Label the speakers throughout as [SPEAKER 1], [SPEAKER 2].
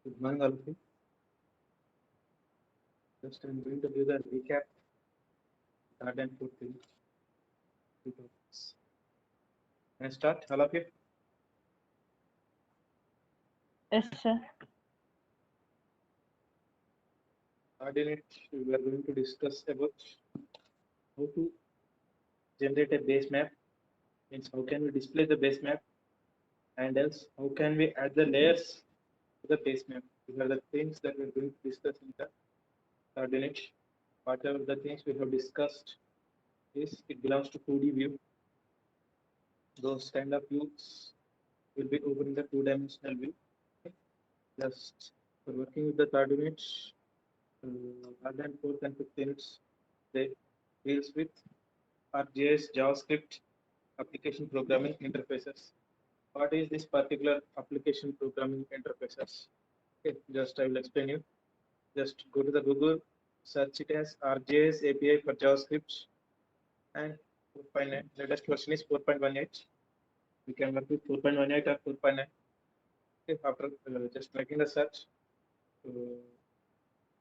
[SPEAKER 1] Good morning, all of you. Just I'm going to give the recap, third and fourth thing. Two topics. Can I start, all of you?
[SPEAKER 2] Yes, sir.
[SPEAKER 1] Third unit, we are going to discuss about how to generate a base map. Means how can we display the base map, and else how can we add the layers to the base map. These are the things that we're going to discuss in the third unit. Whatever the things we have discussed is it belongs to 2D view. Those kind of views will be over in the two-dimensional view. Okay. Just for working with the third unit, third and fourth and fifth units, they deals with ArcGIS, JavaScript, application programming interfaces. What is this particular application programming interfaces? Okay, just I will explain you. Just go to the Google, search it as ArcGIS API for JavaScript, and 4.9. Latest version is 4.18. We can work with 4.18 or 4.9. Okay, after just making the search, uh,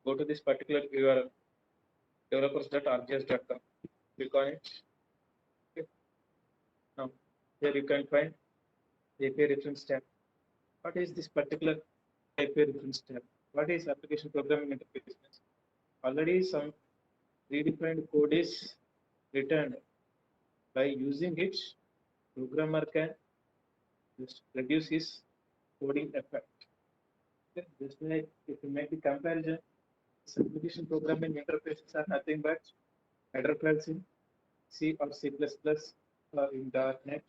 [SPEAKER 1] go to this particular URL, developers.rgs.com. Click on it. Okay. Now, here you can find API reference tab. What is this particular API reference tab? What is application programming interface? Already some predefined code is returned. By using it, programmer can just reduce his coding effect. Okay. Just like if you make the comparison, application programming interfaces are nothing but header files in C or C++ or in .NET.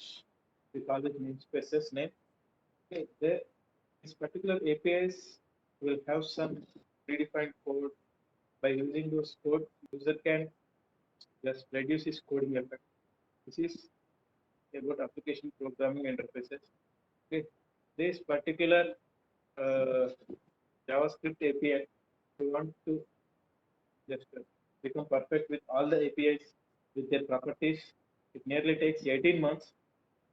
[SPEAKER 1] We call it namespaces name. Okay, this particular APIs will have some predefined code. By using those code, user can just reduce his coding effect. This is about application programming interfaces. Okay, this particular uh, JavaScript API, we want to just become perfect with all the APIs with their properties. It nearly takes 18 months.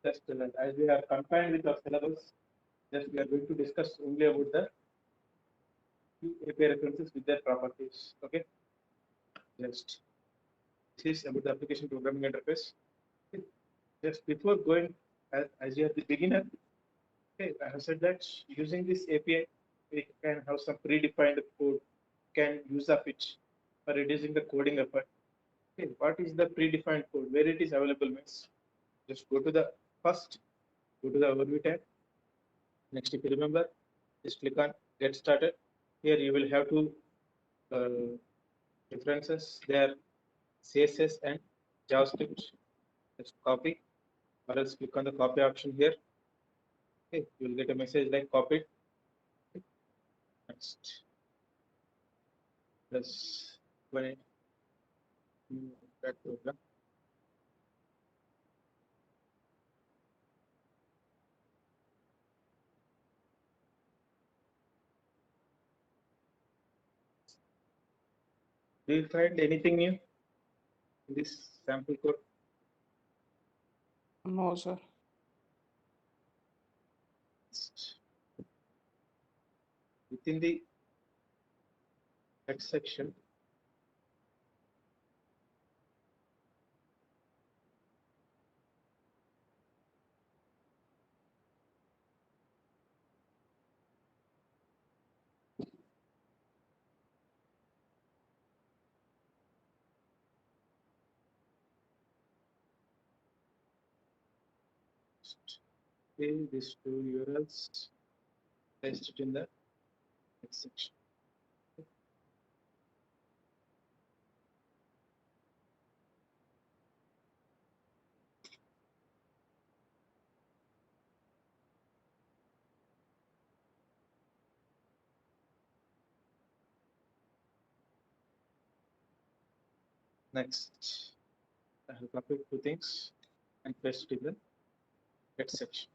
[SPEAKER 1] Just as we are confined with our syllabus, just we are going to discuss only about the few API references with their properties. Okay, just this is about the application programming interface. Okay. Just before going, as you are the beginner, okay, I have said that using this API, we can have some predefined code, can use of it for reducing the coding effort. Okay, what is the predefined code? Where it is available means just go to the first, go to the overview tab. Next, if you remember, just click on get started. Here you will have to references there CSS and JavaScript. Just copy or else click on the copy option here. Okay, you will get a message like copied. Okay. Next, plus when that program. Do you find anything new in this sample code?
[SPEAKER 3] No, sir.
[SPEAKER 1] Within the text section, these two URLs, paste it in the text section. Next, I have copied two things and paste it in the text section.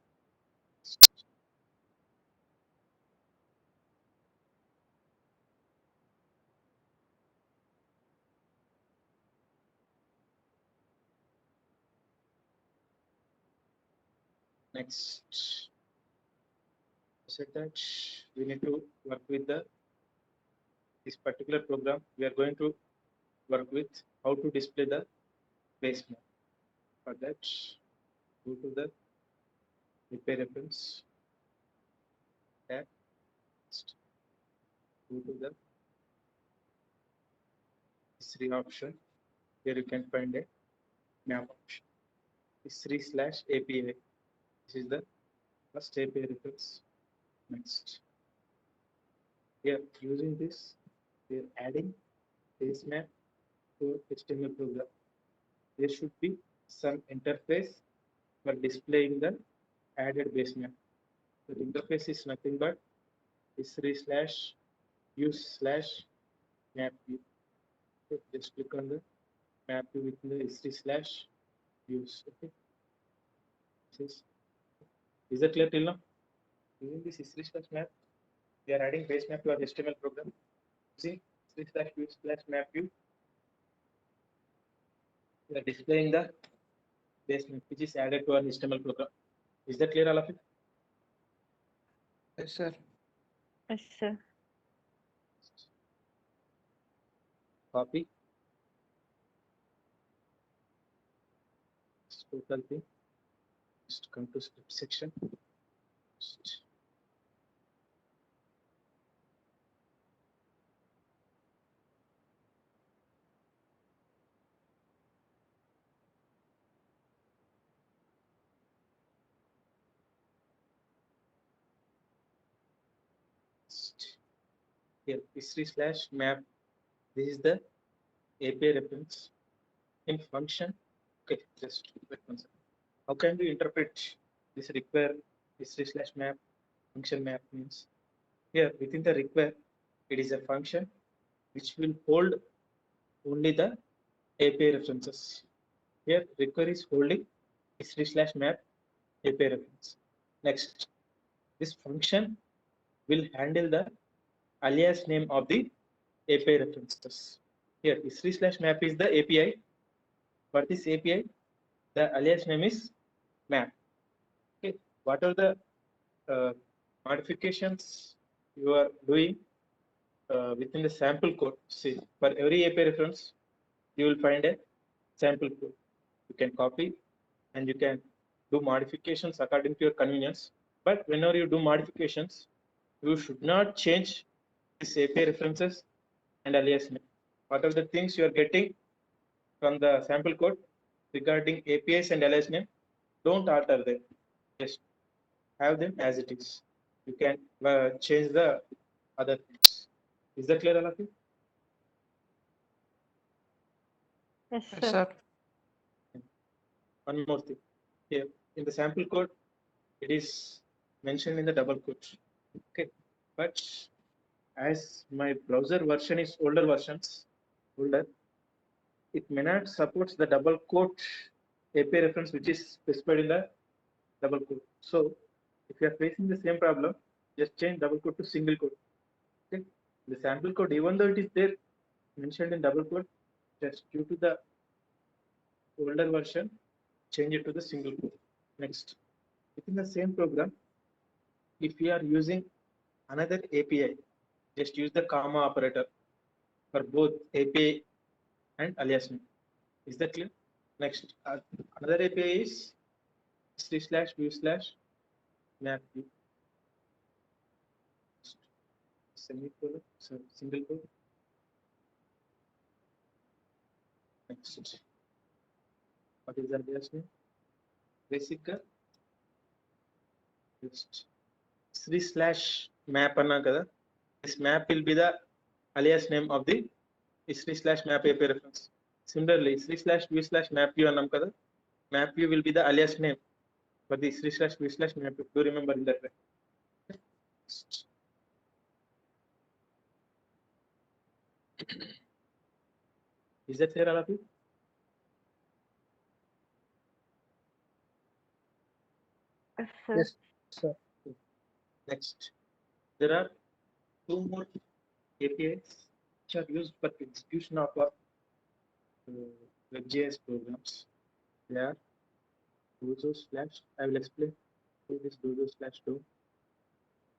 [SPEAKER 1] Next, said that we need to work with this particular program. We are going to work with how to display the base map. For that, go to the repair reference tab. Go to the history option. Here you can find a map option. History/API. This is the first API reference. Next. Here, using this, we are adding base map to HTML program. There should be some interface for displaying the added base map. The interface is nothing but history/use/map view. Okay, just click on the map view within the history/use. Okay, is that clear till now? Using this history/map, we are adding base map to our HTML program. See, history/use/map view. We are displaying the base map which is added to our HTML program. Is that clear, all of you?
[SPEAKER 3] Yes, sir.
[SPEAKER 2] Yes, sir.
[SPEAKER 1] Copy. Total thing. Just come to script section. Here, history/map. This is the API reference in function. Okay, just wait one second. How can we interpret this require history/map function map means? Here within the require, it is a function which will hold only the API references. Here require is holding history/map API reference. Next, this function will handle the alias name of the API references. Here history/map is the API. For this API, the alias name is map. Okay, what are the modifications you are doing within the sample code? See, for every API reference, you will find a sample code. You can copy and you can do modifications according to your convenience. But whenever you do modifications, you should not change this API references and alias name. What are the things you are getting from the sample code regarding APIs and alias name? Don't alter them. Just have them as it is. You can change the other things. Is that clear, all of you?
[SPEAKER 2] Yes,
[SPEAKER 3] Yes,
[SPEAKER 2] sir.
[SPEAKER 3] sir.
[SPEAKER 1] One more thing. Here in the sample code, it is mentioned in the double quote. Okay, but as my browser version is older, it may not support the double quote API reference which is specified in the double quote. So if you are facing the same problem, just change double quote to single quote. Okay, the sample code, even though it is there mentioned in double quote, just due to the older version, change it to the single quote. Next, within the same program, if we are using another API, just use the comma operator for both API and alias name. Is that clear? Next, another API is history/view/map view. Semicolon, sorry, single quote. Next, what is the alias name? Basic history/map anna kada. This map will be the alias name of the history/map API reference. Similarly, history/view/map view annam kada. Map view will be the alias name for the history/view/map view. Do remember in that way. Is that clear, all of you?
[SPEAKER 2] Yes, sir.
[SPEAKER 3] Yes, sir.
[SPEAKER 1] Next, there are two more APIs which are used for execution of our WebJS programs. They are dozo/. I will explain what is dozo/do.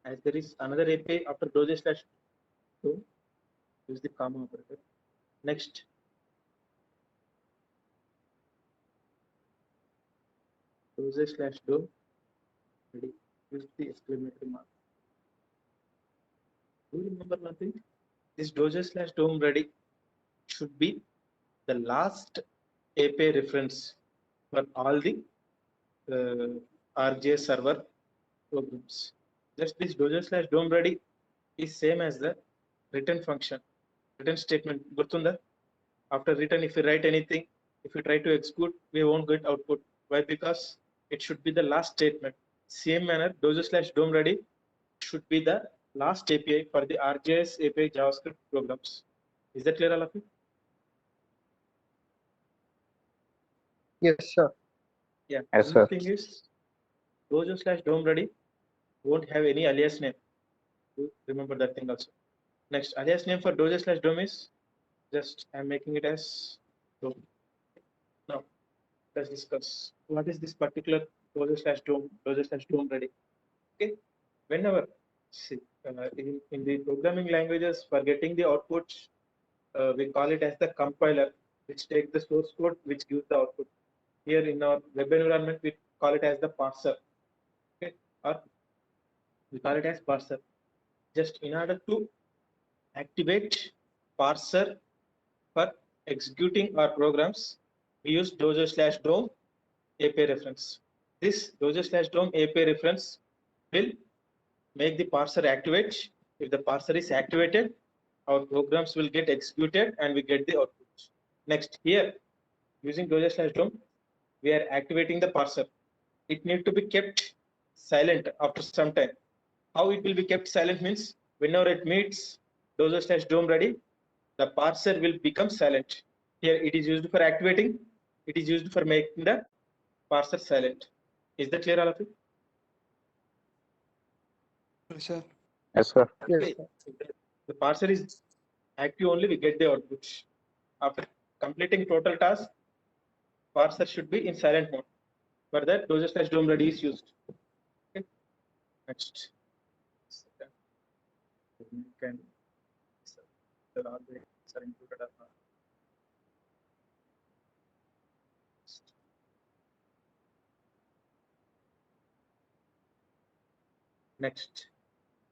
[SPEAKER 1] As there is another API after Doge/DOM, use the comma operator. Next, Doge/DOM, ready. Use the exclamatory mark. Do you remember nothing? This Doge/DOM ready should be the last API reference for all the RJS server programs. Just this Doge/DOM ready is same as the return function, return statement. Gurtunda? After return, if you write anything, if you try to execute, we won't get output. Why? Because it should be the last statement. Same manner, Doge/DOM ready should be the last API for the RJS API JavaScript programs. Is that clear, all of you?
[SPEAKER 3] Yes, sir.
[SPEAKER 1] Yeah.
[SPEAKER 4] Yes,
[SPEAKER 1] One
[SPEAKER 4] sir.
[SPEAKER 1] thing is, Doge/DOM ready won't have any alias name. You remember that thing also. Next, alias name for Doge/DOM is just I'm making it as DOM. Now, let's discuss what is this particular Doge/DOM ready. Okay, whenever see, in the programming languages for getting the output, we call it as the compiler, which takes the source code, which gives the output. Here in our web environment, we call it as the parser. Okay, or we call it as parser. Just in order to activate parser for executing our programs, we use Doge/DOM API reference. This Doge/DOM API reference will make the parser activate. If the parser is activated, our programs will get executed and we get the output. Next, here using Doge/DOM, we are activating the parser. It needs to be kept silent after some time. How it will be kept silent means whenever it meets Doge/DOM ready, the parser will become silent. Here it is used for activating. It is used for making the parser silent. Is that clear, all of you?
[SPEAKER 3] Yes, sir.
[SPEAKER 4] Yes, sir.
[SPEAKER 3] Yes,
[SPEAKER 1] Okay.
[SPEAKER 3] sir.
[SPEAKER 1] The parser is active only, we get the output. After completing total task, parser should be in silent mode. For that, Doge/DOM ready is used. Okay. Next. You can all the are included or not. Next,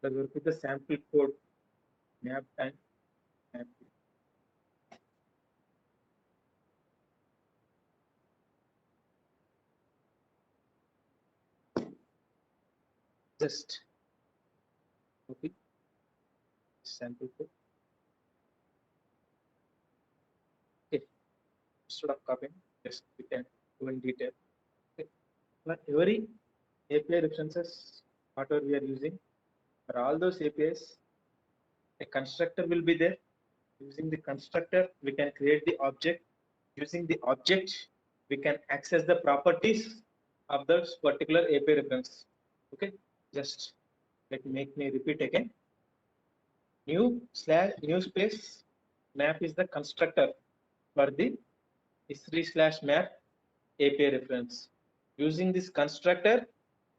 [SPEAKER 1] let's work with the sample code map and map. Just copy sample code. Okay. Instead of copying, just we can go in detail. Okay. For every API references, whatever we are using, for all those APIs, a constructor will be there. Using the constructor, we can create the object. Using the object, we can access the properties of this particular API reference. Okay, just let me repeat again. New space map is the constructor for the history/map API reference. Using this constructor,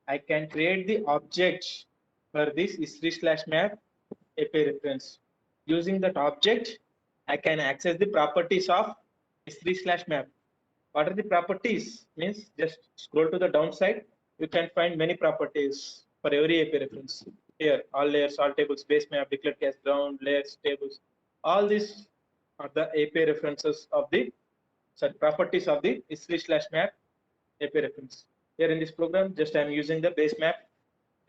[SPEAKER 1] I can create the object for this history/map API reference. Using that object, I can access the properties of history/map. What are the properties? Means just scroll to the downside. You can find many properties for every API reference. Here, all layers, all tables, base map, declared cache, ground, layers, tables. All these are the API references of the properties of the history/map API reference. Here in this program, just I am using the base map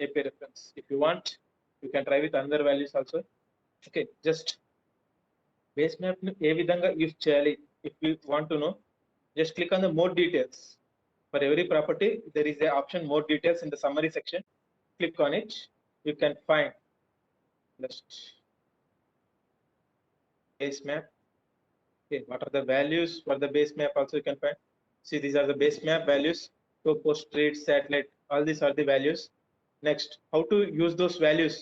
[SPEAKER 1] API reference. If you want, you can try with other values also. Okay, just base map ఏ విధంగా use చేయాలి. If you want to know, just click on the more details. For every property, there is an option more details in the summary section. Click on it. You can find just base map. Okay, what are the values for the base map? Also, you can find. See, these are the base map values. Topo, street, satellite. All these are the values. Next, how to use those values?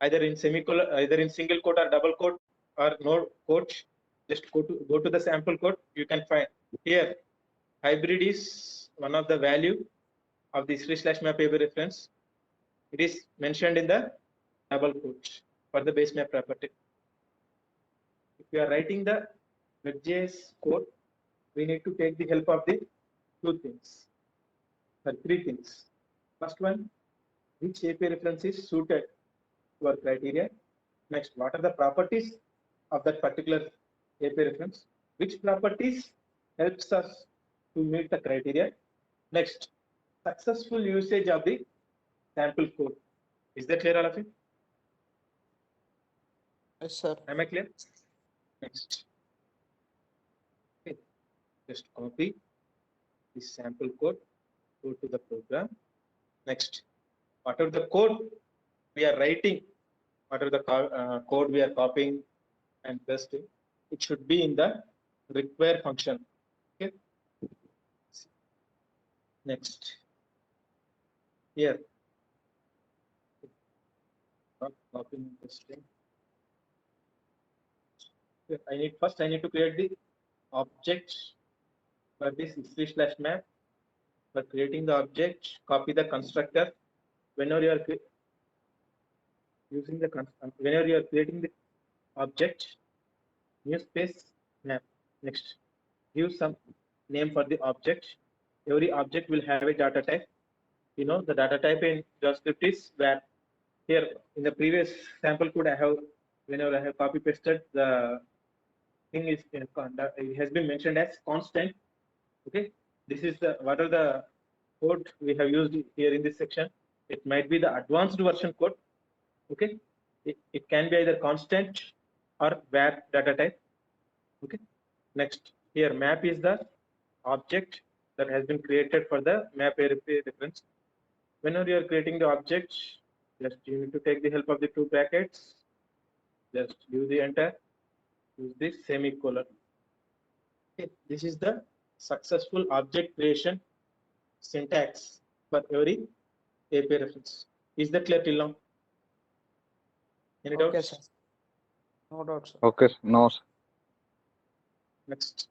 [SPEAKER 1] Either in semicolon, either in single quote or double quote or no quote. Just go to the sample code. You can find here. Hybrid is one of the value of the history/map API reference. It is mentioned in the double quote for the base map property. If we are writing the Node.js code, we need to take the help of the two things, or three things. First one, which API reference is suited to our criteria. Next, what are the properties of that particular API reference? Which properties helps us to meet the criteria? Next, successful usage of the sample code. Is that clear, all of you?
[SPEAKER 3] Yes, sir.
[SPEAKER 1] Am I clear? Next. Okay. Just copy this sample code, go to the program. Next, whatever the code we are writing, whatever the code we are copying and pasting, it should be in the require function. Okay. Next, here, not copying and pasting. Here, I need to create the object for this history/map. For creating the object, copy the constructor. Whenever you are using the whenever you are creating the object, new space map. Next, give some name for the object. Every object will have a data type. You know, the data type in JavaScript is where here in the previous sample code I have, whenever I have copy pasted, the thing is it has been mentioned as constant. Okay, this is the what are the code we have used here in this section. It might be the advanced version code. Okay, it can be either constant or var data type. Okay, next, here map is the object that has been created for the map API reference. Whenever you are creating the object, just you need to take the help of the two brackets. Just use the enter, use this semicolon. Okay, this is the successful object creation syntax for every API reference. Is that clear till now? Any
[SPEAKER 3] Okay,
[SPEAKER 1] doubts?
[SPEAKER 3] sir. No doubt, sir.
[SPEAKER 4] Okay, no, sir.
[SPEAKER 1] Next,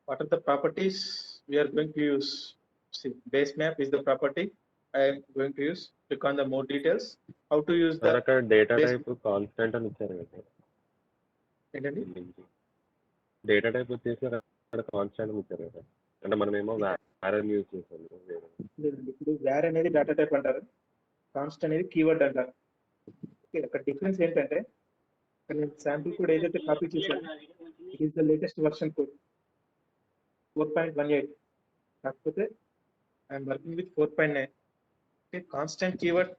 [SPEAKER 1] what are the properties we are going to use? See, base map is the property I am going to use. Click on the more details. How to use
[SPEAKER 5] sir
[SPEAKER 1] the
[SPEAKER 5] అక్కడ data
[SPEAKER 1] base-
[SPEAKER 5] type constant అని ఇచ్చారు కదా
[SPEAKER 1] ఏంటండి?
[SPEAKER 5] Data type వచ్చేసి అక్కడ constant అని ఇచ్చారు కదా, అంటే మనమేమో వేరే యూజ్ చేసాం.
[SPEAKER 1] లేదండి, ఇప్పుడు వేర్ అనేది డేటా టైప్ అంటారు, కాన్స్ట్ అనేది కీవర్డ్ అంటారు. ఓకే, అక్కడ డిఫరెన్స్ ఏంటంటే ఇక్కడ నేను శాంపుల్ కోడ్ ఏదైతే కాపీ చేశాను, it is the latest version code 4.18. కాకపోతే I'm working with 4.9. Okay, constant keyword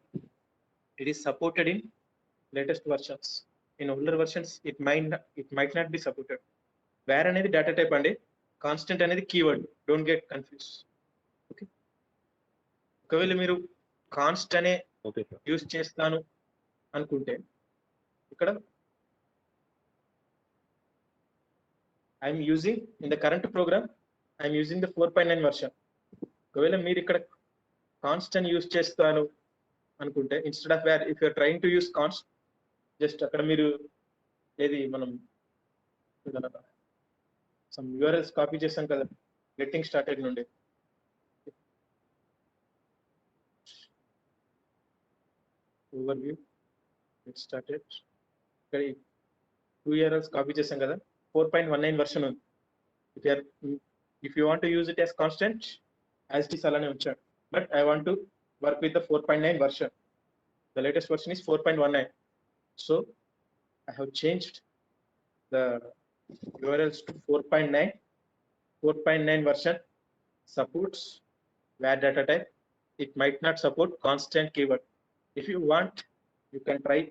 [SPEAKER 1] it is supported in latest versions. In older versions it might not be supported. Var అనేది data type అండి, constant అనేది keyword. Don't get confuse. Okay, ఒకవేళ మీరు const అనే
[SPEAKER 5] okay sir.
[SPEAKER 1] Use చేస్తాను అనుకుంటే ఇక్కడ I'm using in the current program I'm using the 4.9 version. ఒకవేళ మీరు ఇక్కడ కాన్స్ట్ అని యూజ్ చేస్తాను అనుకుంటే, instead of where, if you're trying to use const, just అక్కడ మీరు ఏది మనం సమ్ యూఆర్ఎల్స్ కాపీ చేస్తాం కదా గెట్టింగ్ స్టార్టెడ్ నుండి. ఓవర్వ్యూ, గెట్ స్టార్టెడ్, ఇక్కడ 2 URLs కాపీ చేస్తాం కదా, 4.19 వర్షన్ ఉంది. If you want to use it as constant, as it is అలానే ఉంచాడు. But I want to work with the 4.9 version. The latest version is 4.19. So I have changed the URLs to 4.9. 4.9 version supports var data type. It might not support constant keyword. If you want, you can try.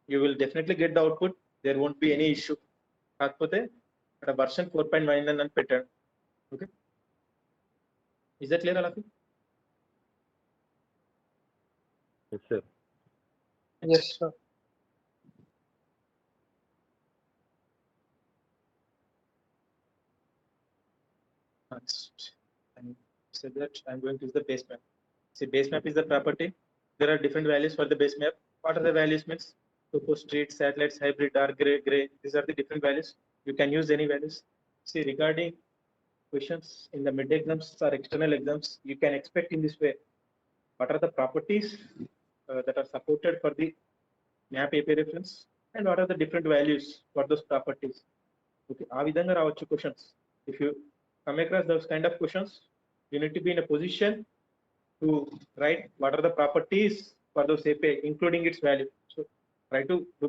[SPEAKER 1] You will definitely get the output. There won't be any issue. కాకపోతే ఇక్కడ version 4.9 అని పెట్టాడు. Okay, is that clear, all of you?
[SPEAKER 5] Yes, sir.
[SPEAKER 3] Yes, sir.
[SPEAKER 1] Next, and so that I'm going to use the base map. See, base map is the property. There are different values for the base map. What are the values means? Topo, street, satellites, hybrid, dark gray. These are the different values. You can use any values. See, regarding questions in the mid exams or external exams, you can expect in this way. What are the properties that are supported for the map API reference, and what are the different values for those properties. Okay, ఆ విధంగా రావచ్చు questions. If you come across those kind of questions, you need to be in a position to write what are the properties for those API, including its value. So try to do